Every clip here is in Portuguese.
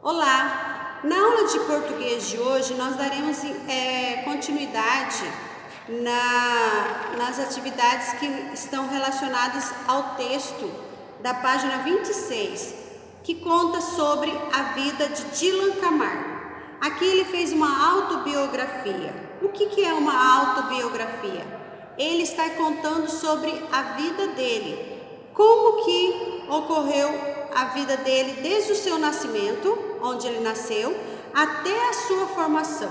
Olá! Na aula de português de hoje nós daremos continuidade nas atividades que estão relacionadas ao texto da página 26, que conta sobre a vida de Dylan Camargo. Aqui ele fez uma autobiografia. O que é uma autobiografia? Ele está contando sobre a vida dele, como que ocorreu a vida dele desde o seu nascimento, onde ele nasceu, até a sua formação,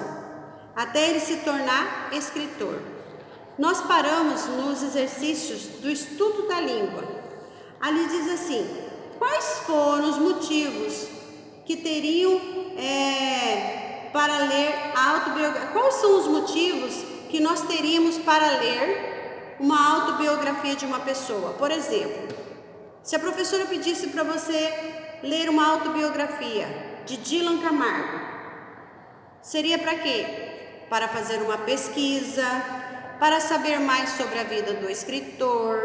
até ele se tornar escritor. Nós paramos nos exercícios do estudo da língua. Ali diz assim: quais foram os motivos que teriam para ler a autobiografia? Quais são os motivos que nós teríamos para ler uma autobiografia de uma pessoa? Por exemplo, se a professora pedisse para você ler uma autobiografia de Dylan Camargo, seria para quê? Para fazer uma pesquisa, para saber mais sobre a vida do escritor,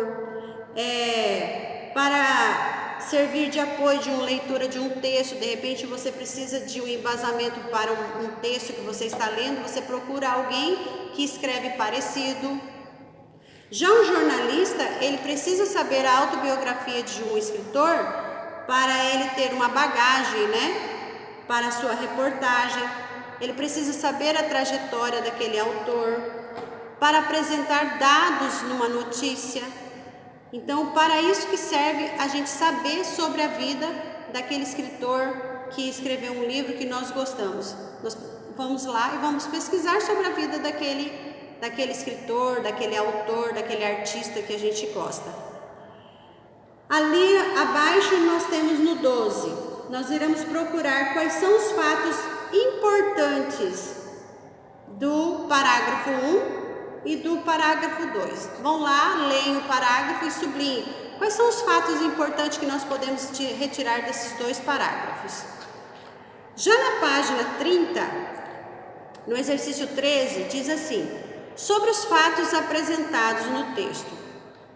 para servir de apoio de uma leitura de um texto. De repente você precisa de um embasamento para um texto que você está lendo, você procura alguém que escreve parecido. Já um jornalista, ele precisa saber a autobiografia de um escritor para ele ter uma bagagem, para a sua reportagem. Ele precisa saber a trajetória daquele autor para apresentar dados numa notícia. Então, para isso que serve a gente saber sobre a vida daquele escritor que escreveu um livro que nós gostamos. Nós vamos lá e vamos pesquisar sobre a vida daquele escritor, daquele autor, daquele artista que a gente gosta. Ali abaixo nós temos no 12, nós iremos procurar quais são os fatos importantes do parágrafo 1 e do parágrafo 2. Vão lá, leem o parágrafo e sublinhem quais são os fatos importantes que nós podemos retirar desses dois parágrafos. Já na página 30, no exercício 13, diz assim: sobre os fatos apresentados no texto,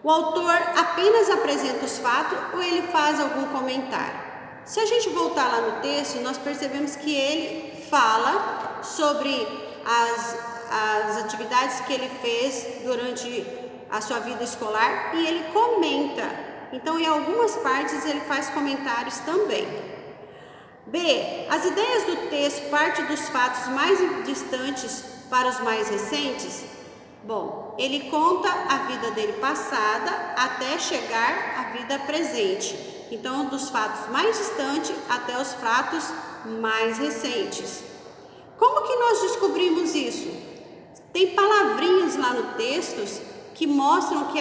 o autor apenas apresenta os fatos ou ele faz algum comentário? Se a gente voltar lá no texto, nós percebemos que ele fala sobre as atividades que ele fez durante a sua vida escolar e ele comenta. Então, em algumas partes ele faz comentários também. B. As ideias do texto partem dos fatos mais distantes para os mais recentes. Bom, ele conta a vida dele passada até chegar à vida presente. Então, dos fatos mais distantes até os fatos mais recentes. Como que nós descobrimos isso? Tem palavrinhas lá no texto que mostram que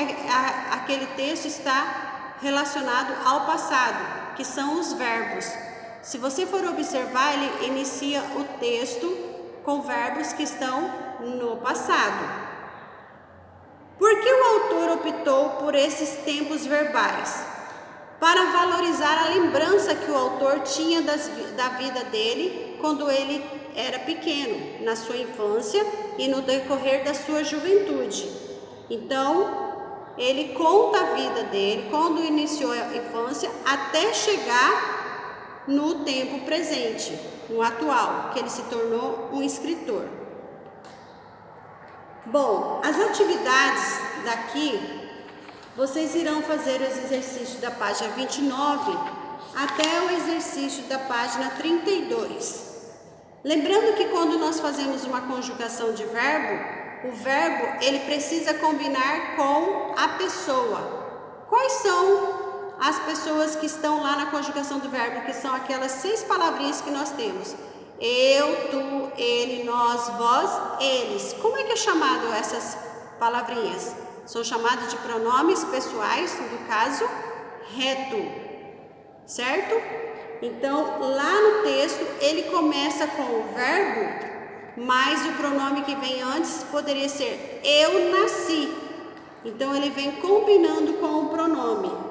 aquele texto está relacionado ao passado, que são os verbos. Se você for observar, ele inicia o texto com verbos que estão no passado. Por que o autor optou por esses tempos verbais? Para valorizar a lembrança que o autor tinha da vida dele quando ele era pequeno, na sua infância e no decorrer da sua juventude. Então, ele conta a vida dele quando iniciou a infância até chegar no tempo presente, no atual, que ele se tornou um escritor. Bom, as atividades daqui, vocês irão fazer os exercícios da página 29 até o exercício da página 32. Lembrando que quando nós fazemos uma conjugação de verbo, o verbo ele precisa combinar com a pessoa. Quais são as pessoas que estão lá na conjugação do verbo, que são aquelas 6 palavrinhas que nós temos? Eu, tu, ele, nós, vós, eles. Como é que é chamado essas palavrinhas? São chamadas de pronomes pessoais, no caso, reto, certo? Então, lá no texto, ele começa com o verbo, mas o pronome que vem antes poderia ser eu nasci. Então, ele vem combinando com o pronome.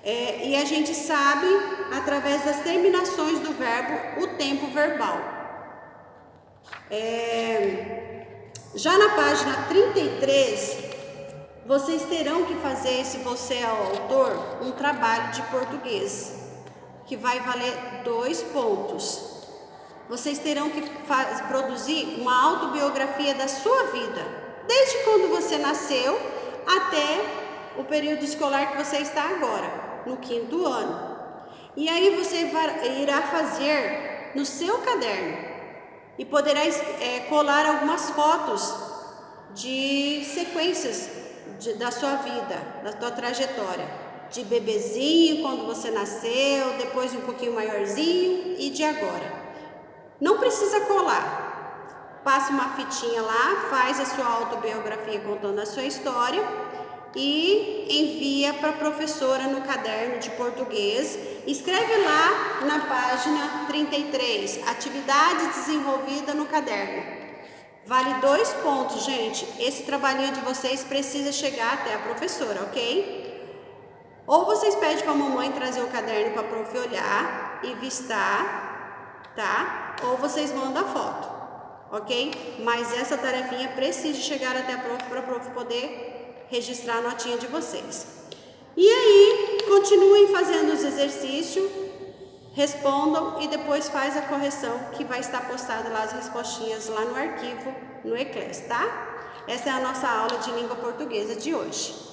E a gente sabe, através das terminações do verbo, o tempo verbal. Já na página 33, vocês terão que fazer, se você é o autor, um trabalho de português. que vai valer 2 pontos. Vocês terão que produzir uma autobiografia da sua vida, desde quando você nasceu até o período escolar que você está agora, no 5º ano. E aí você irá fazer no seu caderno e poderá colar algumas fotos de sequências da sua vida, da sua trajetória, de bebezinho, quando você nasceu, depois um pouquinho maiorzinho e de agora. Não precisa colar, passa uma fitinha lá, faz a sua autobiografia contando a sua história e envia para a professora no caderno de português. Escreve lá na página 33, atividade desenvolvida no caderno. Vale 2 pontos, gente. Esse trabalhinho de vocês precisa chegar até a professora, ok? Ou vocês pedem para a mamãe trazer o caderno para a prof olhar e vistar, tá? Ou vocês mandam a foto, ok? Mas essa tarefinha precisa chegar até a prof para a prof poder registrar a notinha de vocês. E aí, continuem fazendo os exercícios, respondam e depois faz a correção que vai estar postada lá as respostinhas lá no arquivo, no Eclass, tá? Essa é a nossa aula de língua portuguesa de hoje.